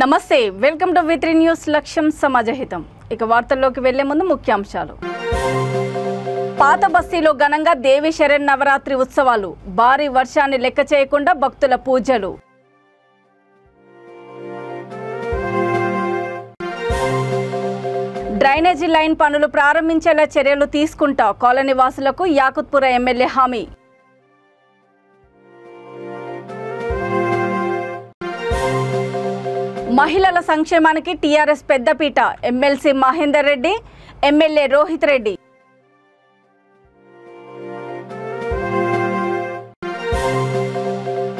నమస్తే welcome to వి3 news లక్ష్యం సమాజహితం. ఇక వార్తల్లోకి వెళ్లే ముందు ముఖ్యాంశాలు. పాత బస్తీలో ఘనంగా దేవి శరన్నవరాత్రి ఉత్సవాలు. భారీ వర్షాన్ని లెక్క చేయకుండా భక్తుల పూజలు. డ్రైనేజీ లైన్ పనులు ప్రారంభించేలా చర్యలు తీసుకుంటా కాలనీ వాసులకు యాకుత్పుర ఎమ్మెల్యే హామీ. మహిళల సంక్షేమానికి టీఆర్ఎస్ పెద్దపీట. MLC Mahender Reddy, MLA Rohith Reddy.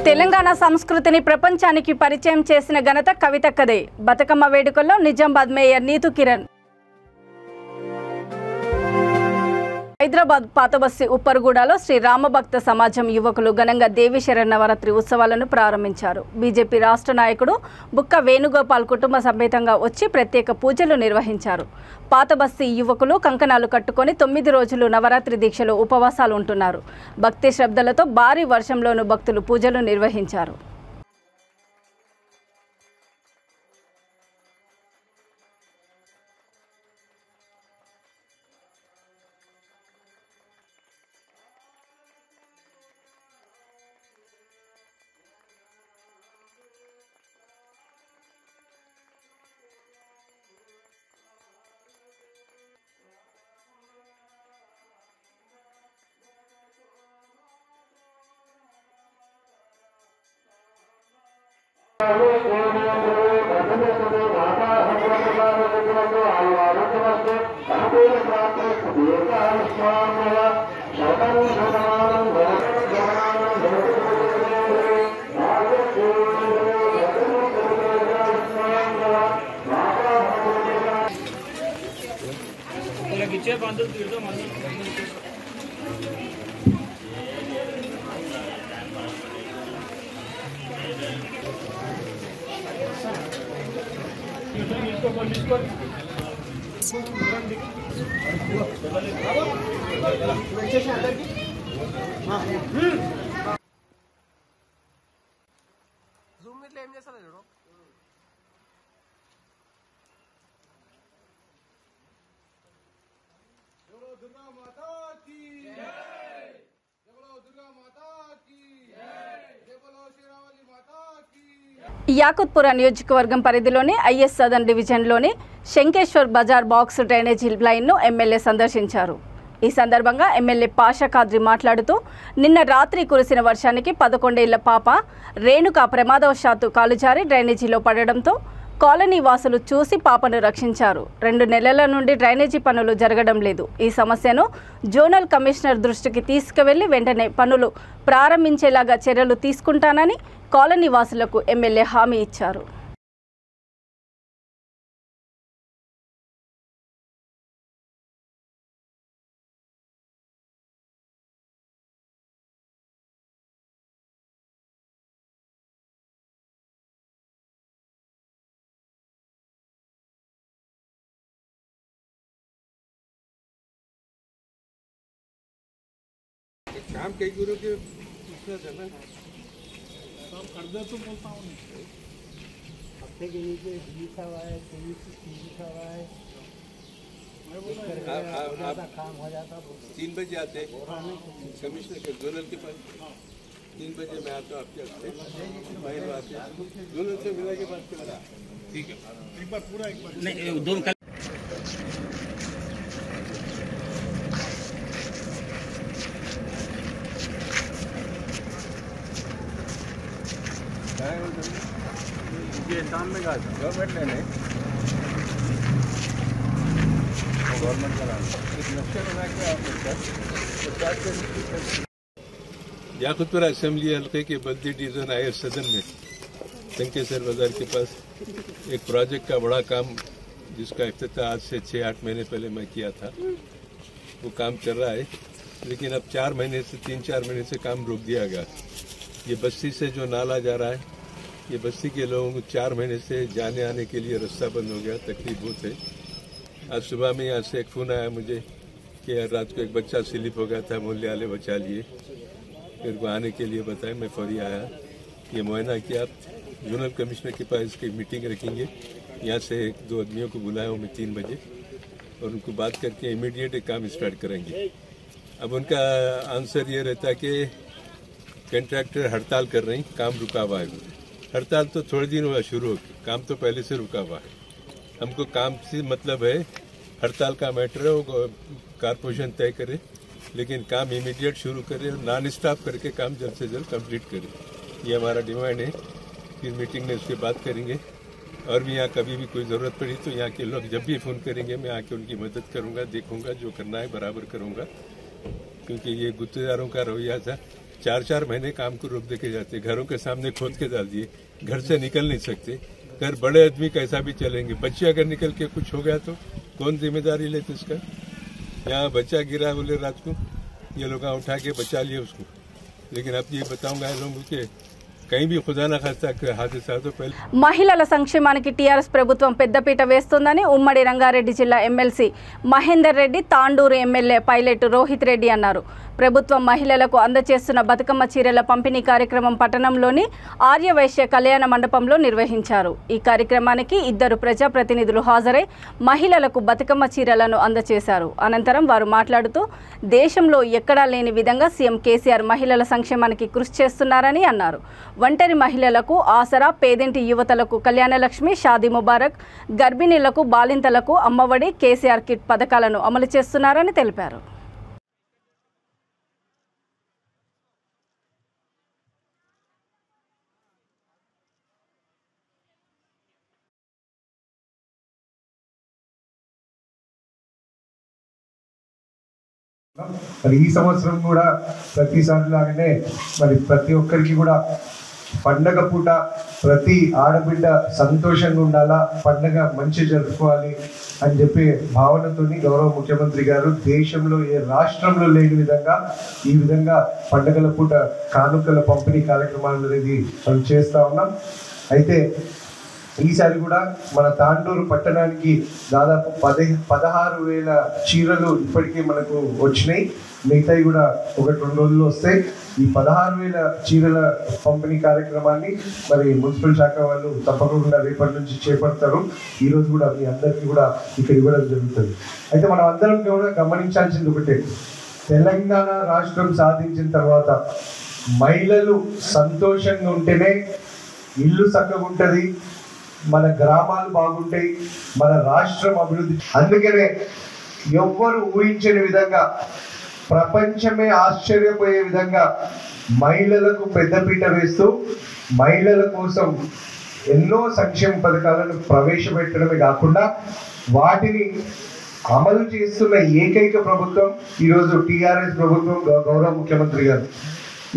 తెలంగాణ సంస్కృతిని ప్రపంచానికి పరిచయం చేసిన ఘనత కవితక్కదే. బతుకమ్మ వేడుకల్లో నిజామాబాద్ మేయర్ నీతు కిరణ్. హైదరాబాద్ పాతబస్తి ఉప్పర్గూడలో శ్రీ రామభక్త సమాజం యువకులు ఘనంగా దేవి శరన్నవరాత్రి ఉత్సవాలను ప్రారంభించారు. బీజేపీ రాష్ట్ర నాయకుడు బుక్క వేణుగోపాల్ కుటుంబ సమేతంగా వచ్చి ప్రత్యేక పూజలు నిర్వహించారు. పాతబస్తి యువకులు కంకణాలు కట్టుకొని 9 రోజులు నవరాత్రి దీక్షలో ఉపవాసాలు ఉంటున్నారు. భక్తి శ్రద్ధలతో భారీ వర్షంలోనూ భక్తులు పూజలు నిర్వహించారు. యాకుత్పుర నియోజకవర్గం పరిధిలోని ఐఎస్ సదన్ డివిజన్లోని శంకేశ్వర్ బజార్ బాక్స్ డ్రైనేజీ లైన్ను ఎమ్మెల్యే సందర్శించారు. ఈ సందర్భంగా ఎమ్మెల్యే పాషా ఖాద్రి మాట్లాడుతూ నిన్న రాత్రి కురిసిన వర్షానికి 11 ఏళ్ల పాప రేణుక ప్రమాదవశాత్తు కాలుజారి డ్రైనేజీలో పడడంతో కాలనీ వాసులు చూసి పాపను రక్షించారు. 2 నెలల నుండి డ్రైనేజీ పనులు జరగడం లేదు. ఈ సమస్యను జోనల్ కమిషనర్ దృష్టికి తీసుకువెళ్లి వెంటనే పనులు ప్రారంభించేలాగా చర్యలు తీసుకుంటానని కాలనీ వాసులకు ఎమ్మెల్యే హామీ ఇచ్చారు. काम कई गुरु के है ना सब कर दे तो बोलता हूँ हफ्ते के नीचे लिखा हुआ है लिखा हुआ है काम हो जाता 3 बजे आते कमिश्नर के जोनल के पास 3 बजे मैं आता हूँ आपके जोनल से मिला के बाद ठीक है एक बार पूरा एक बार नहीं दोनों ये शाम में कहा गवर्नमेंट ने गवर्नमेंट का नक्शे बना के आप याकुतपुर असेंबली हल्के के बद्दी डिवीजन आए सदन में शंकेश्वर बाजार के पास एक प्रोजेक्ट का बड़ा काम जिसका इफ्तिताह आज से 6-8 महीने पहले मैं किया था। वो काम चल रहा है लेकिन अब 4 महीने से 3-4 महीने से काम रोक दिया गया। ये बस्ती से जो नाला जा रहा है ये बस्ती के लोगों को 4 महीने से जाने आने के लिए रास्ता बंद हो गया, तकलीफ बहुत है। आज सुबह में यहाँ से एक फ़ोन आया मुझे कि रात को एक बच्चा स्लिप हो गया था, मोहल्ले वाले बचा लिए। मेरे को आने के लिए बताया, मैं फौरी आया, ये मुआयना किया। जोनल कमिश्नर के पास इसकी मीटिंग रखेंगे। यहाँ से 1-2 आदमियों को बुलाया हूँ मैं 3 बजे, और उनको बात करके इमीडिएट काम स्टार्ट करेंगे। अब उनका आंसर ये रहता है कि कंट्रैक्टर हड़ताल कर रहे हैं, काम रुका हुआ है। हड़ताल तो थोड़े दिन हुआ शुरू हो, काम तो पहले से रुका हुआ है। हमको काम से मतलब है, हड़ताल का मैटर है वो कारपोरेशन तय करे, लेकिन काम इमीडिएट शुरू करे और नॉन स्टॉप करके काम जल्द से जल्द कंप्लीट करे। ये हमारा डिमांड है। फिर मीटिंग में उसके बात करेंगे, और भी यहाँ कभी भी कोई ज़रूरत पड़ी तो यहाँ के लोग जब भी फ़ोन करेंगे मैं आके उनकी मदद करूँगा, देखूँगा, जो करना है बराबर करूँगा। क्योंकि ये गुत्तेदारों का रवैया था, 4-4 महीने काम को रोक दे के जाते, घरों के सामने खोद के डाल दिए, घर से निकल नहीं सकते। घर बड़े आदमी कैसा भी चलेंगे, बच्चे अगर निकल के कुछ हो गया तो कौन जिम्मेदारी लेते उसका। यहाँ बच्चा गिरा बोले रात को, ये लोग उठा के बचा लिए उसको। लेकिन अब ये बताऊंगा लोगों के कहीं भी खुदा ना खास्ता हादसा तो पहले మహిళల సంక్షేమానికి టీఆర్ఎస్ ప్రభుత్వం పెద్దపీట వేస్తోందని ఉమ్మడి రంగారెడ్డి జిల్లా MLC Mahender Reddy, Tandur MLA pilot Rohit Reddy అన్నారు. ప్రభుత్వం మహిళలకు అందజేస్తున్న బతుకమ్మ చీరల పంపిణీ కార్యక్రమం పట్టణంలోని ఆర్యవైశ్య కళ్యాణ మండపంలో నిర్వహించారు. ఈ కార్యక్రమానికి 2 ప్రజాప్రతినిధులు హాజరై మహిళలకు బతుకమ్మ చీరలను అందజేశారు. అనంతరం వారు మాట్లాడుతూ దేశంలో ఎక్కడా లేని విధంగా సీఎం కేసీఆర్ మహిళల సంక్షేమానికి కృషి చేస్తున్నారని అన్నారు. ఒంటరి మహిళలకు ఆసరా, పేదింటి యువతలకు కళ్యాణలక్ష్మి, షాదీ ముబారక్, గర్భిణీలకు, బాలింతలకు అమ్మఒడి, కేసీఆర్ కిట్ పథకాలను అమలు చేస్తున్నారని తెలిపారు. మరి ఈ సంవత్సరం కూడా ప్రతిసారి లాగానే మరి ప్రతి ఒక్కరికి కూడా పండగ పూట ప్రతి ఆడబిడ్డ సంతోషంగా ఉండాలా, పండగ మంచి జరుపుకోవాలి అని చెప్పి భావనతోని గౌరవ ముఖ్యమంత్రి గారు దేశంలో ఏ రాష్ట్రంలో లేని విధంగా ఈ విధంగా పండగల పూట కానుకల పంపిణీ కార్యక్రమాలు అనేది మనం చేస్తూ ఉన్నాం. అయితే ఈసారి కూడా మన తాండూరు పట్టణానికి దాదాపు 16,000 చీరలు ఇప్పటికీ మనకు వచ్చినాయి. మిగతాయి కూడా 1-2 రోజుల్లో వస్తాయి. ఈ 16,000 చీరల పంపిణీ కార్యక్రమాన్ని మరి మున్సిపల్ శాఖ వాళ్ళు తప్పకుండా రేపటి నుంచి చేపడతారు. ఈరోజు కూడా మీ అందరికీ కూడా ఇక్కడ ఇవ్వడం జరుగుతుంది. అయితే మనం అందరం కూడా గమనించాల్సింది ఒకటే, తెలంగాణ రాష్ట్రం సాధించిన తర్వాత మహిళలు సంతోషంగా ఉంటేనే ఇల్లు చక్కగా ఉంటుంది, మన గ్రామాలు బాగుంటాయి, మన రాష్ట్రం అభివృద్ధి. అందుకనే ఎవ్వరు ఊహించని విధంగా ప్రపంచమే ఆశ్చర్యపోయే విధంగా మహిళలకు పెద్దపీట వేస్తూ మహిళల కోసం ఎన్నో సంక్షేమ పథకాలను ప్రవేశపెట్టడమే కాకుండా వాటిని అమలు చేస్తున్న ఏకైక ప్రభుత్వం ఈరోజు టీఆర్ఎస్ ప్రభుత్వం, గౌరవ ముఖ్యమంత్రి గారు.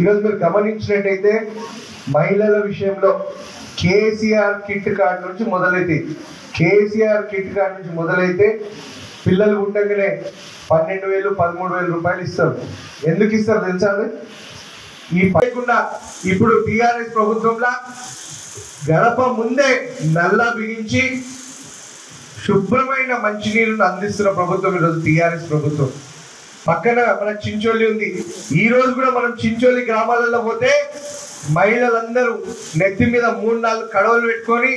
ఈరోజు మీరు గమనించినట్టయితే మహిళల విషయంలో కేసీఆర్ కిట్ కార్డు నుంచి మొదలైతే పిల్లలు పుట్టగానే 12,000, 13,000 రూపాయలు ఇస్తారు. ఎందుకు ఇస్తారు తెలుసా? ఈ పైకుండా ఇప్పుడు టీఆర్ఎస్ ప్రభుత్వంలో గడప ముందే నల్లా బిగించి శుభ్రమైన మంచినీరును అందిస్తున్న ప్రభుత్వం ఈరోజు టీఆర్ఎస్ ప్రభుత్వం. పక్కన మన చించోలి ఉంది. ఈ రోజు కూడా మనం చించోలి గ్రామాలలో పోతే మహిళలందరూ నెత్తి మీద 3-4 కడవలు పెట్టుకొని,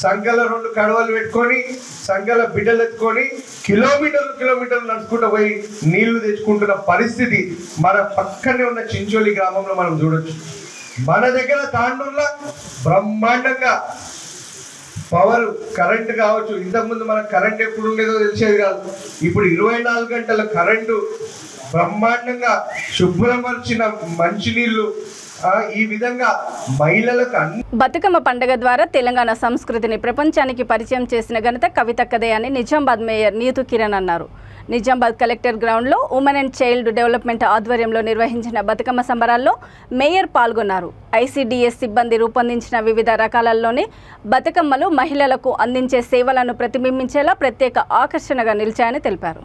సంకల 2 కడవలు పెట్టుకొని, సంకల బిడ్డలు ఎత్తుకొని కిలోమీటర్లు నడుచుకుంటూ పోయి నీళ్లు తెచ్చుకుంటున్న పరిస్థితి మన పక్కనే ఉన్న చించోలి గ్రామంలో మనం చూడొచ్చు. మన దగ్గర తాండూరులో బ్రహ్మాండంగా పవర్ కరెంటు కావచ్చు. ఇంతకుముందు మనకు కరెంట్ ఎప్పుడు ఉండేదో తెలిసేది కాదు. ఇప్పుడు 24 గంటల కరెంటు, బ్రహ్మాండంగా శుభ్రపరిచిన మంచినీళ్లు, ఈ విధంగా మహిళలకు బతుకమ్మ పండుగ ద్వారా తెలంగాణ సంస్కృతిని ప్రపంచానికి పరిచయం చేసిన ఘనత కవితక్కదే అని నిజామాబాద్ మేయర్ నీతు కిరణ్ అన్నారు. నిజామాబాద్ కలెక్టర్ గ్రౌండ్లో ఉమెన్ అండ్ చైల్డ్ డెవలప్మెంట్ ఆధ్వర్యంలో నిర్వహించిన బతుకమ్మ సంబరాల్లో మేయర్ పాల్గొన్నారు. ఐసీడీఎస్ సిబ్బంది రూపొందించిన వివిధ రకాలలోని బతుకమ్మలు మహిళలకు అందించే సేవలను ప్రతిబింబించేలా ప్రత్యేక ఆకర్షణగా నిలిచాయని తెలిపారు.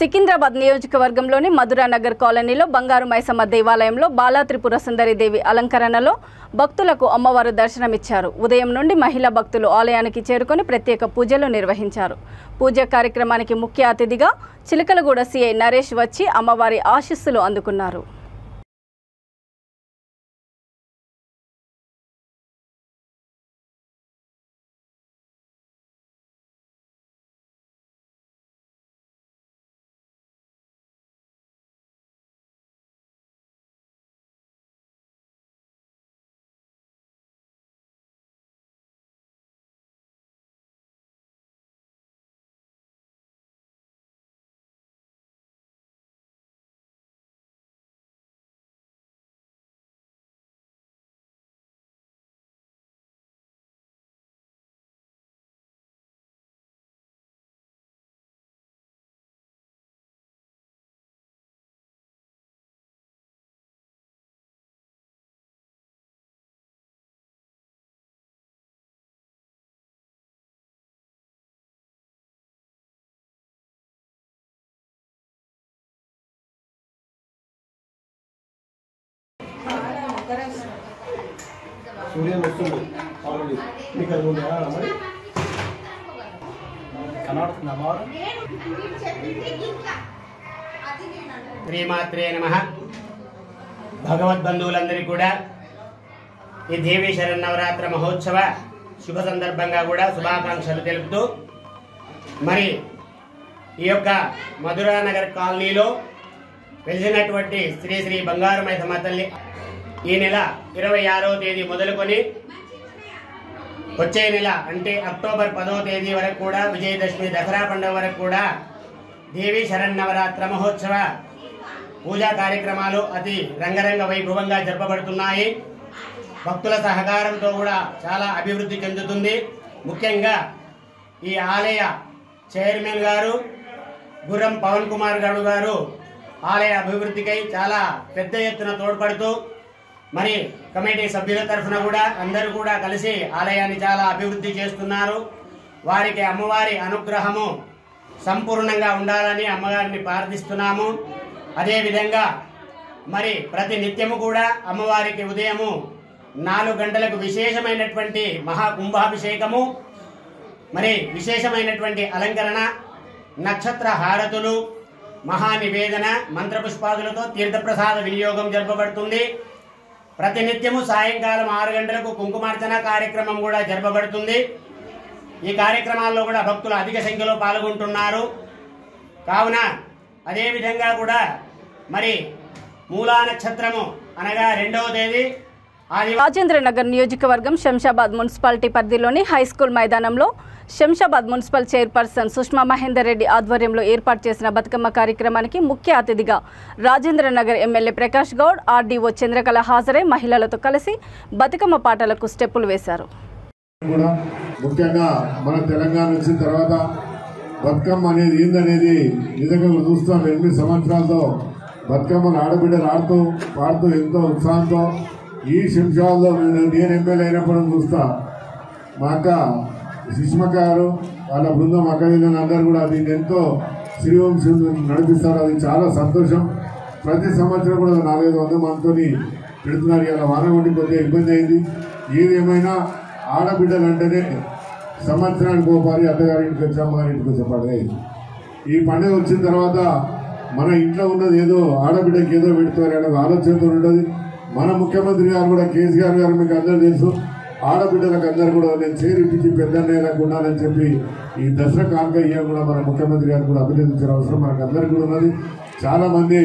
సికింద్రాబాద్ నియోజకవర్గంలోని మధురానగర్ కాలనీలో బంగారు మైసమ్మ దేవాలయంలో బాలా త్రిపుర సుందరి దేవి అలంకరణలో భక్తులకు అమ్మవారు దర్శనమిచ్చారు. ఉదయం నుండి మహిళా భక్తులు ఆలయానికి చేరుకొని ప్రత్యేక పూజలు నిర్వహించారు. పూజ కార్యక్రమానికి ముఖ్య అతిథిగా చిలకలగూడ సిఐ నరేష్ వచ్చి అమ్మవారి ఆశీస్సులు అందుకున్నారు. సూర్యం వస్తుంది ఆల్రెడీ మీకు అది ఉందా మరి కనబడుతుందా? శ్రీమాత్రే నమః. భగవద్బంధువులందరికీ కూడా ఈ దేవీ శరన్నవరాత్రి మహోత్సవ శుభ సందర్భంగా కూడా శుభాకాంక్షలు తెలుపుతూ మరి ఈ యొక్క మధురానగర్ కాలనీలో వెలిసినటువంటి శ్రీ శ్రీ బంగారు మైసమ్మ తల్లి ఈ నెల 26వ తేదీ మొదలుకొని వచ్చే నెల అంటే అక్టోబర్ 10వ తేదీ వరకు కూడా విజయదశమి దసరా పండుగ వరకు కూడా దేవీ శరన్నవరాత్రి మహోత్సవ పూజా కార్యక్రమాలు అతి రంగరంగ వైభవంగా జరపబడుతున్నాయి. భక్తుల సహకారంతో కూడా చాలా అభివృద్ధి చెందుతుంది. ముఖ్యంగా ఈ ఆలయ చైర్మన్ గారు గుర్రం పవన్ కుమార్ గౌడ్ గారు ఆలయ అభివృద్ధికై చాలా పెద్ద ఎత్తున తోడ్పడుతూ మరి కమిటీ సభ్యుల తరఫున కూడా అందరూ కూడా కలిసి ఆలయాన్ని చాలా అభివృద్ధి చేస్తున్నారు. వారికి అమ్మవారి అనుగ్రహము సంపూర్ణంగా ఉండాలని అమ్మవారిని ప్రార్థిస్తున్నాము. అదేవిధంగా మరి ప్రతి నిత్యము కూడా అమ్మవారికి ఉదయము 4 గంటలకు విశేషమైనటువంటి మహాకుంభాభిషేకము, మరి విశేషమైనటువంటి అలంకరణ, నక్షత్ర హారతులు, మహానివేదన, మంత్రపుష్పాదులతో తీర్థప్రసాద వినియోగం జరపబడుతుంది. ప్రతినిత్యము సాయంకాలం 6 గంటలకు కుంకుమార్చన కార్యక్రమం కూడా జరపబడుతుంది. ఈ కార్యక్రమాల్లో కూడా భక్తులు అధిక సంఖ్యలో పాల్గొంటున్నారు. కావున అదేవిధంగా కూడా మరి మూలా నక్షత్రము అనగా 2వ తేదీ రాజేంద్రనగర్ నియోజకవర్గం శంషాబాద్ మున్సిపాలిటీ పరిధిలోని హైస్కూల్ మైదానంలో శంషాబాద్ మున్సిపల్ చైర్పర్సన్ సుష్మా మహేందర్ రెడ్డి ఆధ్వర్యంలో ఏర్పాటు చేసిన బతుకమ్మ కార్యక్రమానికి ముఖ్య అతిథిగా రాజేంద్రనగర్ ఎమ్మెల్యే ప్రకాష్ గౌడ్, ఆర్డీఓ చంద్రకళ హాజరై మహిళలతో కలిసి బతుకమ్మ పాటలకు స్టెప్పులు వేశారు. ముఖ్యంగా మన తెలంగాణ వచ్చిన తర్వాత బతుకమ్మ అనేది ఏందనేది నిజంగా చూస్తాం. 8 సంవత్సరాలతో బతుకమ్మను ఆడబిడ్డలు ఆడుతూ పాడుతూ ఎంతో ఉత్సాహంతో ఈ శంషాబాద్లో నేను ఎమ్మెల్యే అయినప్పుడు చూస్తా. మా అక్క సుష్మక్క గారు వాళ్ళ బృందం అక్క అందరూ కూడా దీన్ని ఎంతో శ్రీవంశ నడిపిస్తారు. అది చాలా సంతోషం. ప్రతి సంవత్సరం కూడా 400-500 మందితో పెడుతున్నారు. ఇలా వాన ఉండి కొద్దిగా ఇబ్బంది అయింది. ఏది ఏమైనా ఆడబిడ్డలు అంటేనే సంవత్సరానికి పోపాలి, అత్తగారింటికి వచ్చి అమ్మగారింటికి వచ్చే పండుగ. ఈ పండుగ వచ్చిన తర్వాత మన ఇంట్లో ఉన్నది ఏదో ఆడబిడ్డకి ఏదో పెడతారు అనే ఆలోచనతో ఉండదు. మన ముఖ్యమంత్రి గారు కూడా కేసీఆర్ గారు మీకు అందరూ తెలుసు, ఆడబిడ్డలకు అందరూ కూడా నేను చేరిపించి పెద్దన్నయ్యలకు ఉండాలని చెప్పి ఈ దసరా కానుక ఇయ్యం కూడా మన ముఖ్యమంత్రి గారు కూడా అభినందించిన అవసరం మనకు అందరికీ కూడా ఉన్నది. చాలామంది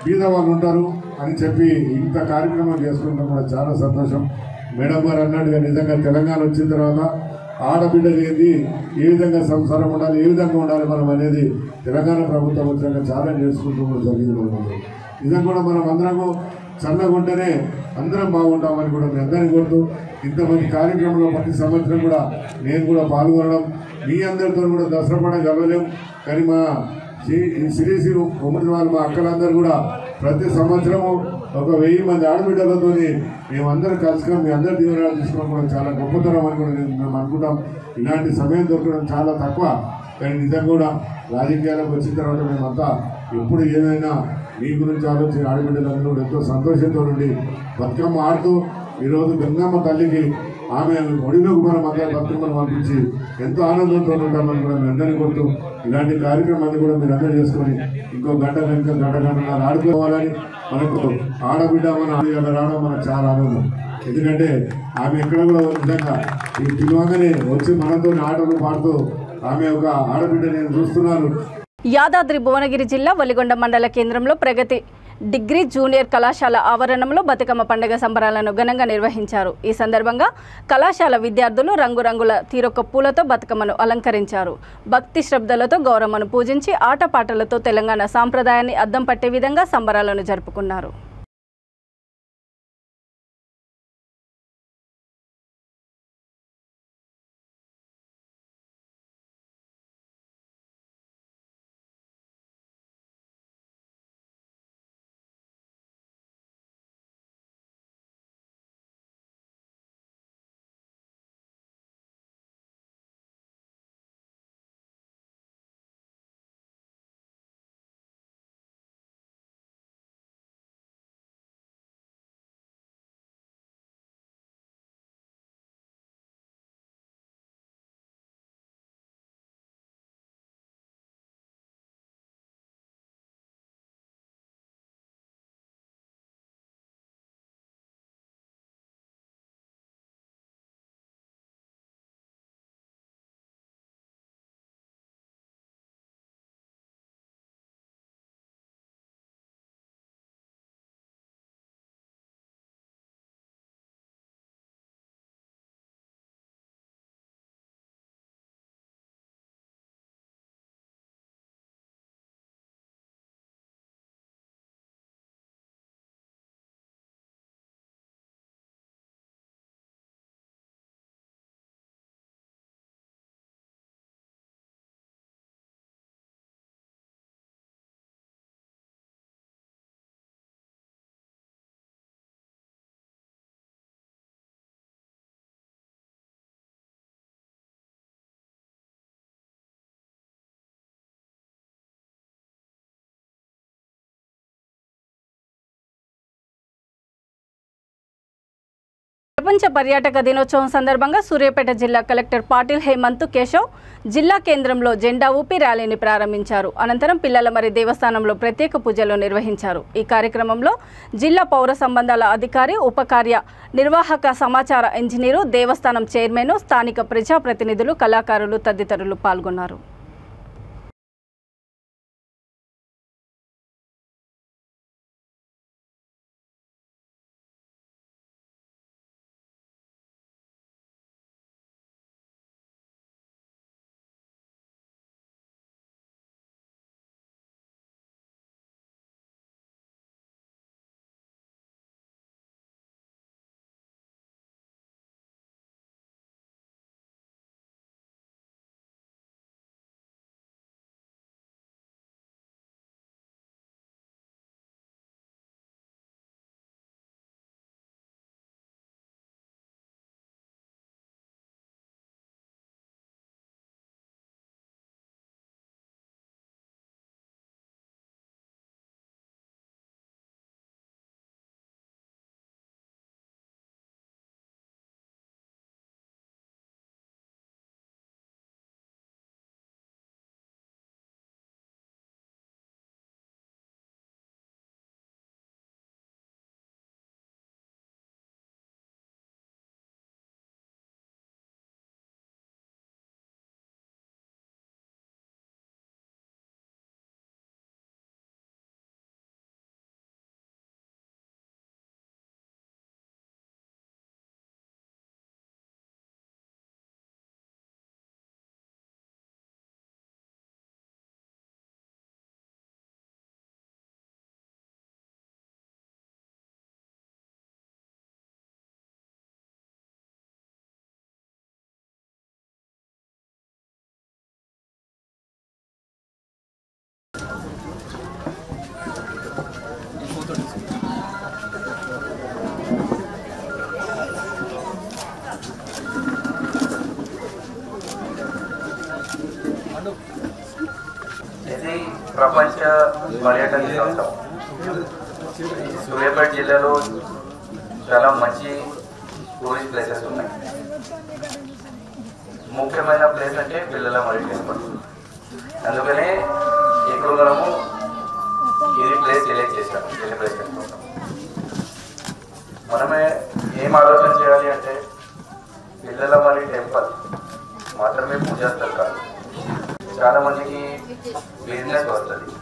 బీద వాళ్ళు ఉంటారు అని చెప్పి ఇంత కార్యక్రమం చేసుకుంటాం కూడా చాలా సంతోషం. మేడం గారు అన్నట్టుగా నిజంగా తెలంగాణ వచ్చిన తర్వాత ఆడబిడ్డలు ఏంది, ఏ విధంగా సంసారం ఉండాలి, ఏ విధంగా ఉండాలి మనం అనేది తెలంగాణ ప్రభుత్వం వచ్చాక చాలా చేసుకుంటూ కూడా జరిగింది. నిజంగా కూడా మనం అందరము చల్లగా ఉంటేనే అందరం బాగుంటామని కూడా మీ అందరినీ కోరుతూ ఇంతమంది కార్యక్రమంలో ప్రతి సంవత్సరం కూడా నేను కూడా పాల్గొనడం, మీ అందరితో కూడా దసరా పండుగ కలవలేం. కానీ మా శ్రీ ఉమ్మడి వాళ్ళు మా అక్కలందరూ కూడా ప్రతి సంవత్సరము 1000 మంది ఆడబిడ్డలతో మేమందరం కలుసుకొని మీ అందరి దీవెనలు తీసుకోవడం కూడా చాలా గొప్పతరం అని కూడా మేము అనుకుంటాం. ఇలాంటి సమయం దొరకడం చాలా తక్కువ. కానీ నిజంగా కూడా రాజకీయాలకు వచ్చిన తర్వాత మేమంతా ఎప్పుడు ఏదైనా మీ గురించి ఆలోచన ఆడబిడ్డలందరూ కూడా ఎంతో సంతోషంతో నుండి బతుకమ్మ ఆడుతూ ఈరోజు గంగమ్మ తల్లికి ఆమె ఒడిలోకి మనం అందరూ బతుకమ్మను పంపించి ఎంతో ఆనందంతో ఉంటామని కూడా మేము అందరినీ కొడుతూ ఇలాంటి కార్యక్రమాన్ని కూడా మీరు అందరూ చేసుకొని ఇంకో గంటన్నర ఆడుకోవాలని మనకు ఆడబిడ్డ మన రావడం మనకు చాలా ఆనందం. ఎందుకంటే ఆమె ఎక్కడ కూడా నిజంగా ఈ పిలువగానే వచ్చి మనతో ఆటలు పాడుతూ ఆమె ఒక ఆడబిడ్డ నేను చూస్తున్నాను. యాదాద్రి భువనగిరి జిల్లా వలిగొండ మండల కేంద్రంలో ప్రగతి డిగ్రీ జూనియర్ కళాశాల ఆవరణంలో బతుకమ్మ పండుగ సంబరాలను ఘనంగా నిర్వహించారు. ఈ సందర్భంగా కళాశాల విద్యార్థులు రంగురంగుల తీరొక్క పూలతో బతుకమ్మను అలంకరించారు. భక్తి శ్రద్ధలతో గౌరమ్మను పూజించి ఆటపాటలతో తెలంగాణ సాంప్రదాయాన్ని అద్దం పట్టే విధంగా సంబరాలను జరుపుకున్నారు. ప్రపంచ పర్యాటక దినోత్సవం సందర్భంగా సూర్యాపేట జిల్లా కలెక్టర్ పాటిల్ హేమంత్ కేశవ్ జిల్లా కేంద్రంలో జెండా ఊపి ర్యాలీని ప్రారంభించారు. అనంతరం పిల్లల మరి దేవస్థానంలో ప్రత్యేక పూజలు నిర్వహించారు. ఈ కార్యక్రమంలో జిల్లా పౌర సంబంధాల అధికారి, ఉపకార్య నిర్వాహక సమాచార ఇంజనీరు, దేవస్థానం చైర్మన్, స్థానిక ప్రజాప్రతినిధులు, కళాకారులు తదితరులు పాల్గొన్నారు. ప్రపంచ పర్యటన దినోత్సవం. సూర్యాపేట జిల్లాలో చాలా మంచి టూరిస్ట్ ప్లేసెస్ ఉన్నాయి. ముఖ్యమైన ప్లేస్ అంటే పిల్లల మరి టెంపుల్. అందుకనే ఇప్పుడు మనము ఇది ప్లేస్ సెలెక్ట్ చేశాము. సెలబ్రేషన్ కోసం మనమే ఏం ఆలోచన చేయాలి అంటే పిల్లల మరి టెంపుల్ మాత్రమే పూజా స్థలం కాదు. చాలా మందికి బిజినెస్ వస్తుంది,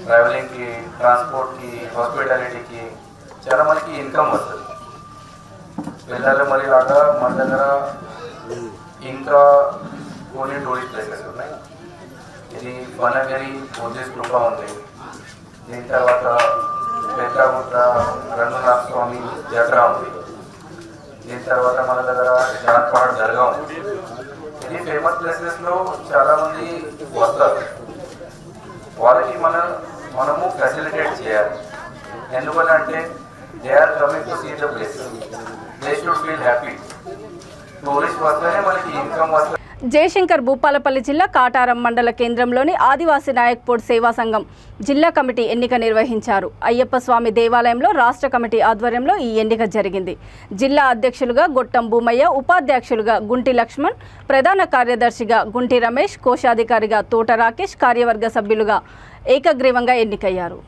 ట్రావెలింగ్కి, ట్రాన్స్పోర్ట్కి, హాస్పిటాలిటీకి చాలా మందికి ఇన్కమ్ వస్తుంది. పిల్లల మరి లాగా మన దగ్గర ఇంకా కొన్ని టూరిస్ట్ ప్లేసెస్ ఉన్నాయి. ఇది వనగిరి బుద్ధిస్ట్ కృప ఉంది. దీని తర్వాత పెద్దముద్ర రంగనాథ స్వామి జాతర ఉంది. దీని తర్వాత మన దగ్గర జాన్పాడ్ దర్గా ఉంది. ఇది ఫేమస్ ప్లేసెస్లో చాలామంది వస్తారు. వాళ్ళకి మనము ఫెసిలిటేట్ చేయాలి. ఎందుకంటే they are coming to see the place, they should feel happy. Tourist వస్తేనే మనకి ఇన్కమ్ వస్తుంది. జయశంకర్ భూపాలపల్లి జిల్లా కాటారం మండల కేంద్రంలోని ఆదివాసీ నాయక్పూర్ సేవా సంఘం జిల్లా కమిటీ ఎన్నిక నిర్వహించారు. అయ్యప్ప స్వామి దేవాలయంలో రాష్ట్ర కమిటీ ఆధ్వర్యంలో ఈ ఎన్నిక జరిగింది. జిల్లా అధ్యక్షులుగా గొట్టం భూమయ్య, ఉపాధ్యక్షులుగా గుంటి లక్ష్మణ్, ప్రధాన కార్యదర్శిగా గుంటి రమేష్, కోశాధికారిగా తోట రాకేష్, కార్యవర్గ సభ్యులుగా ఏకగ్రీవంగా ఎన్నికయ్యారు.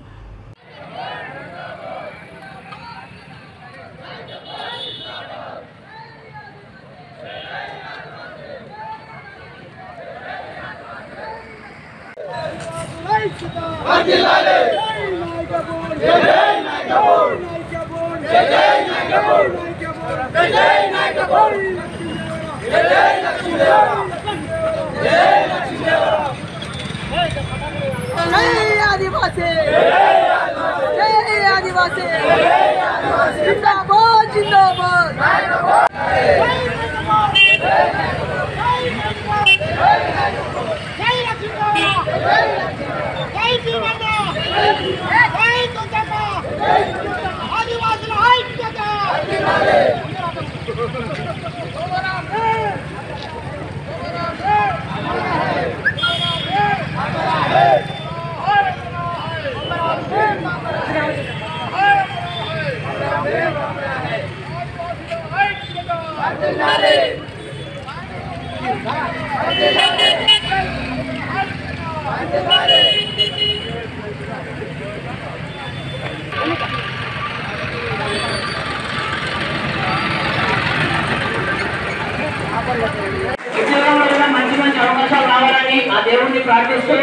మంచి మంచి అవకాశాలు రావాలని ఆ దేవుడిని ప్రార్థిస్తూ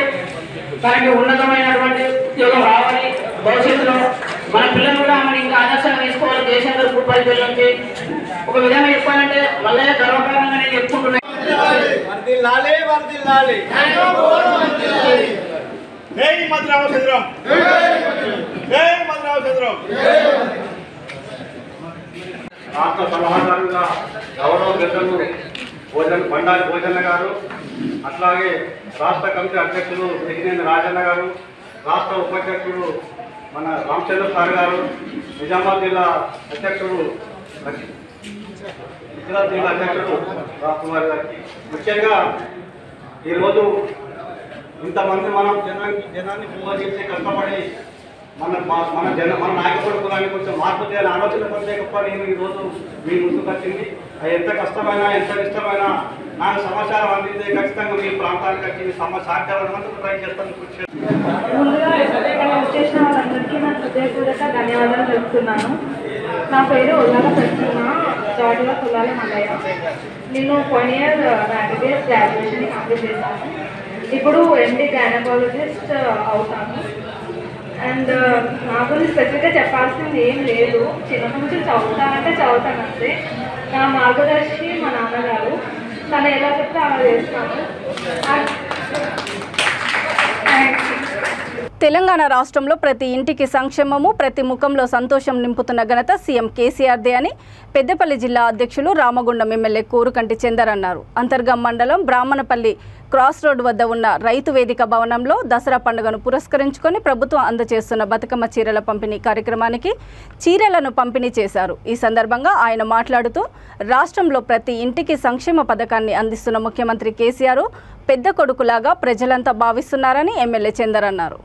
తనకి ఉన్నతమైనటువంటి ఉద్యోగం రావాలి. భవిష్యత్తులో మన పిల్లలు కూడా మనం ఇంకా ఆదర్శంగా తీసుకోవాలి. జయశంకర్ భూపాల్ పిల్లలకి ఒక విధంగా చెప్పాలంటే మళ్ళీ గర్వకారంగా నేను చెప్పుకుంటున్నాను. రాష్ట్ర సలహాదారుగా గౌరవ పెద్దలు బండారి భోజన్న గారు, అట్లాగే రాష్ట్ర కమిటీ అధ్యక్షులు పెద్దినేని రాజన్న గారు, రాష్ట్ర ఉపాధ్యక్షుడు మన రామచంద్ర సార్ గారు, నిజామాబాద్ జిల్లా అధ్యక్షుడు రాకుమార్ గారికి, ముఖ్యంగా ఈరోజు ఇంతమంది మనం జనాన్ని పూజించి కష్టపడి మన నాయకుడు కులానికి కొంచెం మార్పు చేయాలని ఆలోచన పడితే గొప్ప నేను ఈరోజు మీ ముందుకు వచ్చింది. అది ఎంత కష్టమైనా ఎంత ఇష్టమైనా నాకు సమాచారం అందితే ఖచ్చితంగా మీ ప్రాంతానికి వచ్చి మీ సాధ్యమైనందుకు ట్రై చేస్తాను. ముందుగా వచ్చేసిన వాళ్ళందరికీ నా హృదయపూర్వక ధన్యవాదాలు తెలుపుతున్నాను. నా పేరు ఉల్లాల ప్రసన్న, జాటిగా కులాల మల్లయ్య. నేను పోయిన ఇయర్ ర్యాపిడ్ గ్రాడ్యుయేషన్ కంప్లీట్ చేశాను. ఇప్పుడు ఎండి గైనకాలజిస్ట్ అవుతాను. అండ్ నా గురించి స్పెసిఫిక్గా చెప్పాల్సింది ఏం లేదు. చిన్నప్పటి నుంచి చదువుతానంటే చదువుతాను అంతే. నా మార్గదర్శి మా నాన్నగారు, తను ఎలా చెప్తే అలా చేస్తాను. తెలంగాణ రాష్ట్రంలో ప్రతి ఇంటికి సంక్షేమము, ప్రతి ముఖంలో సంతోషం నింపుతున్న ఘనత సీఎం కేసీఆర్దే అని పెద్దపల్లి జిల్లా అధ్యక్షులు రామగుండం ఎమ్మెల్యే కోరుకంటి చందర్ అన్నారు. అంతర్గం మండలం బ్రాహ్మణపల్లి క్రాస్ రోడ్ వద్ద ఉన్న రైతు వేదిక భవనంలో దసరా పండుగను పురస్కరించుకొని ప్రభుత్వం అందజేస్తున్న బతుకమ్మ చీరల పంపిణీ కార్యక్రమానికి చీరలను పంపిణీ చేశారు. ఈ సందర్భంగా ఆయన మాట్లాడుతూ రాష్ట్రంలో ప్రతి ఇంటికి సంక్షేమ పథకాన్ని అందిస్తున్న ముఖ్యమంత్రి కేసీఆర్ పెద్ద కొడుకులాగా ప్రజలంతా భావిస్తున్నారని ఎమ్మెల్యే చందర్ అన్నారు.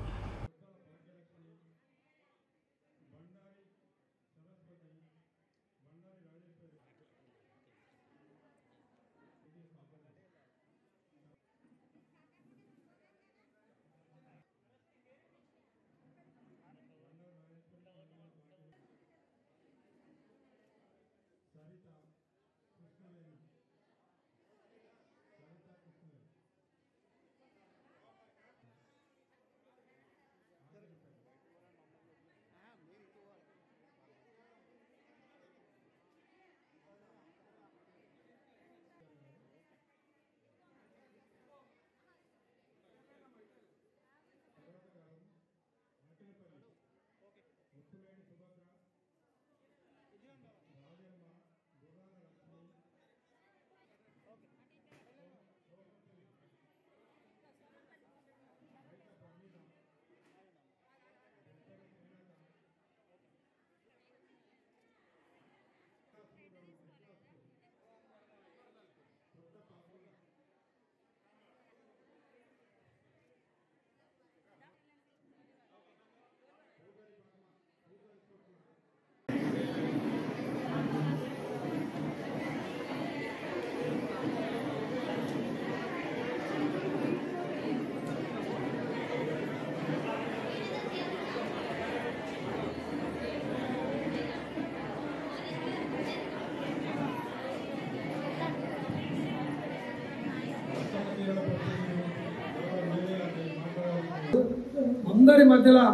అందరి మధ్యలో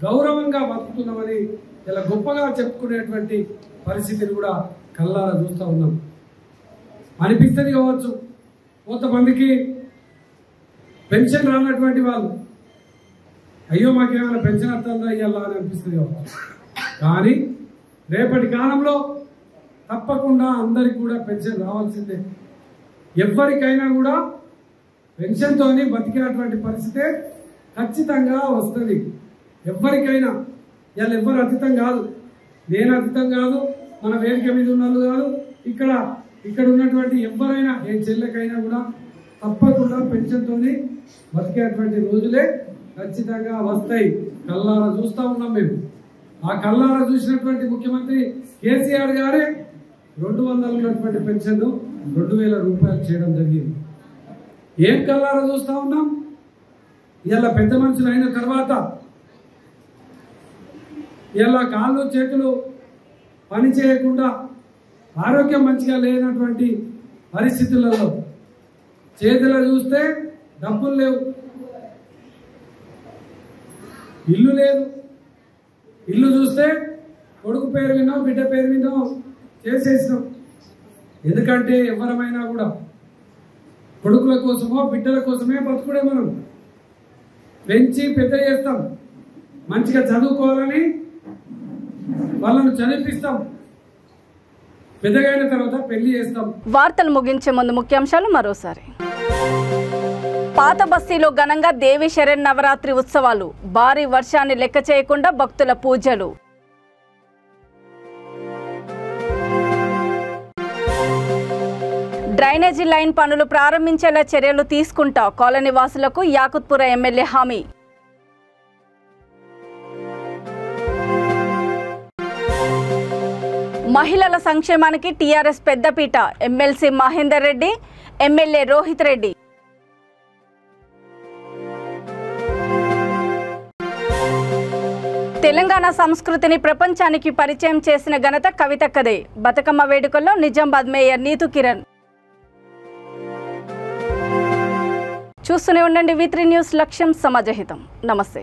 గౌరవంగా బతుకుతున్నామని ఇలా గొప్పగా చెప్పుకునేటువంటి పరిస్థితిని కూడా కళ్ళారా చూస్తూ ఉన్నాం. అనిపిస్తుంది కావచ్చు కొంతమందికి పెన్షన్ రానటువంటి వాళ్ళు, అయ్యో మాకేమైనా పెన్షన్ వస్తుందా ఇయ్యాలా అని అనిపిస్తుంది కావచ్చు. కానీ రేపటి కాలంలో తప్పకుండా అందరికి కూడా పెన్షన్ రావాల్సిందే. ఎవరికైనా కూడా పెన్షన్తో బతికినటువంటి పరిస్థితే ఖచ్చితంగా వస్తుంది. ఎవరికైనా ఇవాళ ఎవ్వరు అతీతం కాదు, నేను అతీతం కాదు, మన వేదిక మీద ఉన్నది కాదు, ఇక్కడ ఉన్నటువంటి ఎవరైనా ఏ చెల్లెకైనా కూడా తప్పకుండా పెన్షన్తో బతికేటువంటి రోజులే ఖచ్చితంగా వస్తాయి. కళ్ళారా చూస్తూ ఉన్నాం మేము. ఆ కళ్ళారా చూసినటువంటి ముఖ్యమంత్రి కేసీఆర్ గారే 200 ఉన్నటువంటి పెన్షన్ 2000 రూపాయలు చేయడం జరిగింది. ఏం కళ్ళారా చూస్తూ ఉన్నాం? ఇలా పెద్ద మనుషులు అయిన తర్వాత ఇలా కాళ్ళు చేతులు పని చేయకుండా ఆరోగ్యం మంచిగా లేనటువంటి పరిస్థితులలో చేతులు చూస్తే డబ్బులు లేవు, ఇల్లు లేదు, ఇల్లు చూస్తే కొడుకు పేరు వినో బిడ్డ పేరు వినో చేసేసినాం. ఎందుకంటే ఎవరమైనా కూడా కొడుకుల కోసమో బిడ్డల కోసమే బతుకుడే. మనం పెంచి పెద్ద చేస్తాం, మంచిగా చదువుకోవాలని వాళ్ళను చదివిస్తాం, పెద్దగైన తర్వాత పెళ్లి చేస్తాం. వార్తలు ముగించే ముందు ముఖ్యాంశాలు మరోసారి. పాత బస్తీలో ఘనంగా దేవి శరన్నవరాత్రి ఉత్సవాలు, భారీ వర్షాన్ని లెక్క చేయకుండా భక్తుల పూజలు. డ్రైనేజీ లైన్ పనులు ప్రారంభించేలా చర్యలు తీసుకుంటా కాలనీ వాసులకు యాకుత్పుర ఎమ్మెల్యే హామీ. మహిళల సంక్షేమానికి టీఆర్ఎస్ పెద్దపీట, ఎమ్మెల్సీ మహేందర్ రెడ్డి, ఎమ్మెల్యే రోహిత్ రెడ్డి. తెలంగాణ సంస్కృతిని ప్రపంచానికి పరిచయం చేసిన ఘనత కవితక్కదే. బతుకమ్మ వేడుకల్లో నిజామాబాద్ మేయర్ నీతు కిరణ్. చూస్తూనే ఉండండి V3 న్యూస్, లక్ష్యం సమాజహితం. నమస్తే.